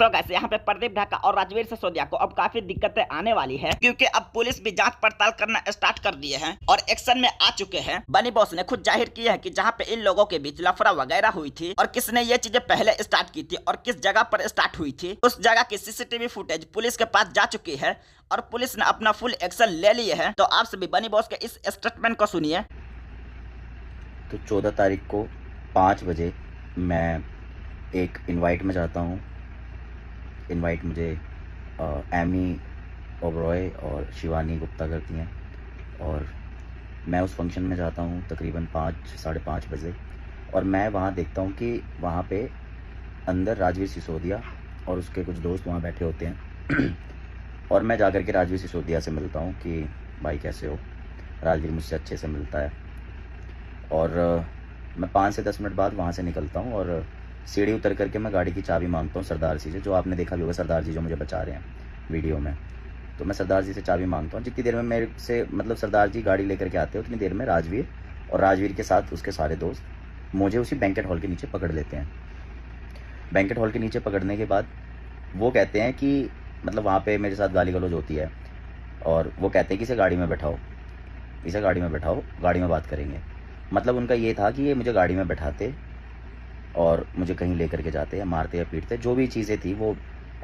So guys यहाँ पे प्रदीप ढाका और राजवीर सिसोदिया को अब काफी दिक्कतें आने वाली है, क्योंकि अब पुलिस भी जांच पड़ताल करना स्टार्ट कर दिए हैं और एक्शन में आ चुके हैं। बनी बॉस ने खुद जाहिर किया है कि जहाँ पे इन लोगों के बीच लफड़ा वगैरह हुई थी और किसने ये चीजें पहले स्टार्ट की थी और किस जगह पर स्टार्ट हुई थी, उस जगह की सीसीटीवी फुटेज पुलिस के पास जा चुकी है और पुलिस ने अपना फुल एक्शन ले लिए है। तो आप सभी बनी बॉस के इस स्टेटमेंट को सुनिए। तो 14 तारीख को 5 बजे मैं एक इनवाइट में जाता हूँ। इनवाइट मुझे एमी ओबरॉय और शिवानी गुप्ता करती हैं और मैं उस फंक्शन में जाता हूँ तकरीबन 5 साढ़े 5 बजे और मैं वहाँ देखता हूँ कि वहाँ पे अंदर राजवीर सिसोदिया और उसके कुछ दोस्त वहाँ बैठे होते हैं और मैं जाकर के राजवीर सिसोदिया से मिलता हूँ कि भाई कैसे हो। राजवीर मुझसे अच्छे से मिलता है और मैं 5 से 10 मिनट बाद वहाँ से निकलता हूँ और सीढ़ी उतर करके मैं गाड़ी की चाबी मांगता हूँ सरदार जी से, जो आपने देखा भी होगा सरदार जी जो मुझे बचा रहे हैं वीडियो में। तो मैं सरदार जी से चाबी मांगता हूँ। जितनी देर में मेरे से मतलब सरदार जी गाड़ी लेकर के आते हैं उतनी देर में राजवीर और राजवीर के साथ उसके सारे दोस्त मुझे उसी बैंकेट हॉल के नीचे पकड़ लेते हैं। बैंकेट हॉल के नीचे पकड़ने के बाद वो कहते हैं कि मतलब वहाँ पर मेरे साथ गाली गलौज होती है और वो कहते हैं कि इसे गाड़ी में बैठाओ, इसे गाड़ी में बैठाओ, गाड़ी में बात करेंगे। मतलब उनका ये था कि ये मुझे गाड़ी में बैठाते और मुझे कहीं लेकर के जाते या मारते या पीटते, जो भी चीज़ें थी वो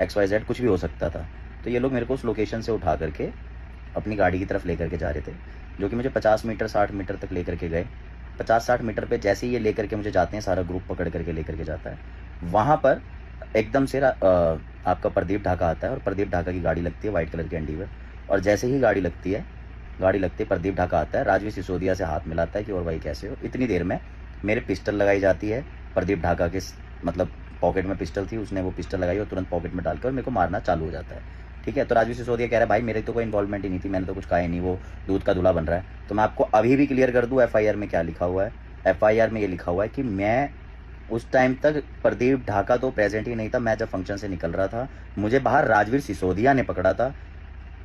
XYZ कुछ भी हो सकता था। तो ये लोग मेरे को उस लोकेशन से उठा करके अपनी गाड़ी की तरफ लेकर के जा रहे थे, जो कि मुझे 50 मीटर 60 मीटर तक लेकर के गए। 50-60 मीटर पे जैसे ही ये लेकर के मुझे जाते हैं, सारा ग्रुप पकड़ करके लेकर के जाता है। वहाँ पर एकदम से आपका प्रदीप ढाका आता है और प्रदीप ढाका की गाड़ी लगती है वाइट कलर की एंडीवर। और जैसे ही गाड़ी लगती है प्रदीप ढाका आता है, राजवीर सिसोदिया से हाथ मिलाता है कि और भाई कैसे हो। इतनी देर में मेरे पिस्टल लगाई जाती है। प्रदीप ढाका के मतलब पॉकेट में पिस्टल थी, उसने वो पिस्टल लगाई और तुरंत पॉकेट में डालकर मेरे को मारना चालू हो जाता है। ठीक है, तो राजवीर सिसोदिया कह रहा है भाई मेरे तो कोई इन्वॉल्वमेंट ही नहीं थी, मैंने तो कुछ कहा ही नहीं, वो दूध का दूल्हा बन रहा है। तो मैं आपको अभी भी क्लियर कर दूँ FIR में क्या लिखा हुआ है। FIR में ये लिखा हुआ है कि मैं उस टाइम तक प्रदीप ढाका तो प्रेजेंट ही नहीं था। मैं जब फंक्शन से निकल रहा था मुझे बाहर राजवीर सिसोदिया ने पकड़ा था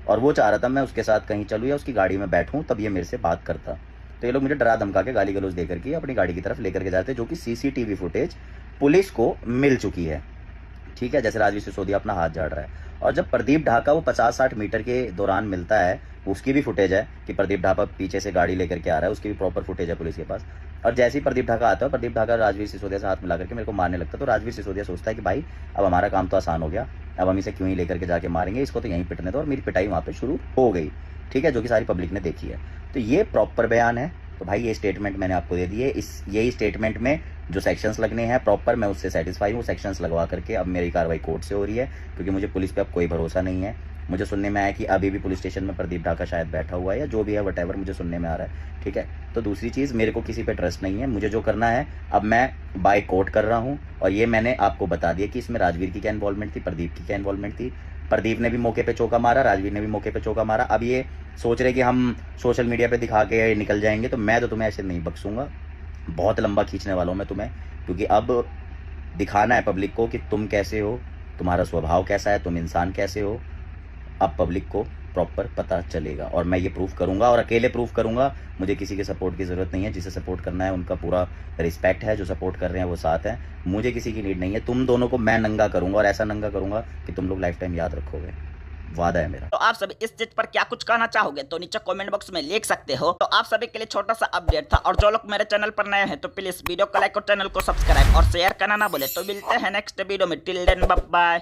और वो चाह रहा था मैं उसके साथ कहीं चलूँ या उसकी गाड़ी में बैठूँ तब ये मेरे से बात करता। तो ये लोग मुझे डरा धमका के गाली गलौज देकर के अपनी गाड़ी की तरफ लेकर के जाते, जो कि CCTV फुटेज पुलिस को मिल चुकी है। ठीक है, जैसे राजवीर सिसोदिया अपना हाथ झाड़ रहा है और जब प्रदीप ढाका वो 50-60 मीटर के दौरान मिलता है, उसकी भी फुटेज है कि प्रदीप ढाका पीछे से गाड़ी लेकर के आ रहा है, उसकी भी प्रॉपर फुटेज है पुलिस के पास। और जैसे ही प्रदीप ढाका आता है, प्रदीप ढाका राजवीर सिसोदिया से हाथ मिला करके मेरे को मारने लगता है। तो राजवीर सिसोदिया सोचता है कि भाई अब हमारा काम तो आसान हो गया, अब हम इसे क्यों ही लेकर के जाके मारेंगे, इसको तो यहीं पिटने दो। और मेरी पिटाई वहाँ पे शुरू हो गई। ठीक है, जो कि सारी पब्लिक ने देखी है। तो ये प्रॉपर बयान है। तो भाई ये स्टेटमेंट मैंने आपको दे दी है। यही स्टेटमेंट में जो सेक्शंस लगने हैं प्रॉपर मैं उससे सेटिस्फाई हूँ। सेक्शंस लगवा करके अब मेरी कार्रवाई कोर्ट से हो रही है, क्योंकि मुझे पुलिस पे अब कोई भरोसा नहीं है। मुझे सुनने में आया कि अभी भी पुलिस स्टेशन में प्रदीप ढाका शायद बैठा हुआ है या जो भी है वटेवर मुझे सुनने में आ रहा है। ठीक है, तो दूसरी चीज़ मेरे को किसी पे ट्रस्ट नहीं है। मुझे जो करना है अब मैं बाय कोर्ट कर रहा हूँ और ये मैंने आपको बता दिया कि इसमें राजवीर की क्या इन्वॉल्वमेंट थी, प्रदीप की क्या इन्वॉल्वमेंट थी। प्रदीप ने भी मौके पे चौका मारा, राजवीर ने भी मौके पे चौका मारा। अब ये सोच रहे कि हम सोशल मीडिया पे दिखा के निकल जाएंगे, तो मैं तो तुम्हें ऐसे नहीं बख्शूंगा। बहुत लंबा खींचने वाला हूँ मैं तुम्हें, क्योंकि अब दिखाना है पब्लिक को कि तुम कैसे हो, तुम्हारा स्वभाव कैसा है, तुम इंसान कैसे हो। अब पब्लिक को प्रॉपर पता चलेगा और मैं ये प्रूफ करूंगा और अकेले प्रूफ करूंगा। मुझे किसी के सपोर्ट की ज़रूरत नहीं है। जिसे सपोर्ट करना है उनका पूरा रिस्पेक्ट है, जो सपोर्ट कर रहे हैं वो साथ हैं। मुझे किसी की नीड नहीं है। तुम दोनों को मैं नंगा करूंगा और ऐसा नंगा करूंगा कि तुम लोग लाइफ टाइम याद रखोगे। वादा है मेरा। तो आप सभी इस चीज पर क्या कुछ कहना चाहोगे तो नीचे कमेंट बॉक्स में लिख सकते हो। तो आप सभी के लिए छोटा सा अपडेट था और जो लोग मेरे चैनल पर नए हैं तो प्लीज वीडियो को लाइक और चैनल को सब्सक्राइब और शेयर करना ना बोले। तो मिलते हैं नेक्स्ट वीडियो में। Till then bye bye.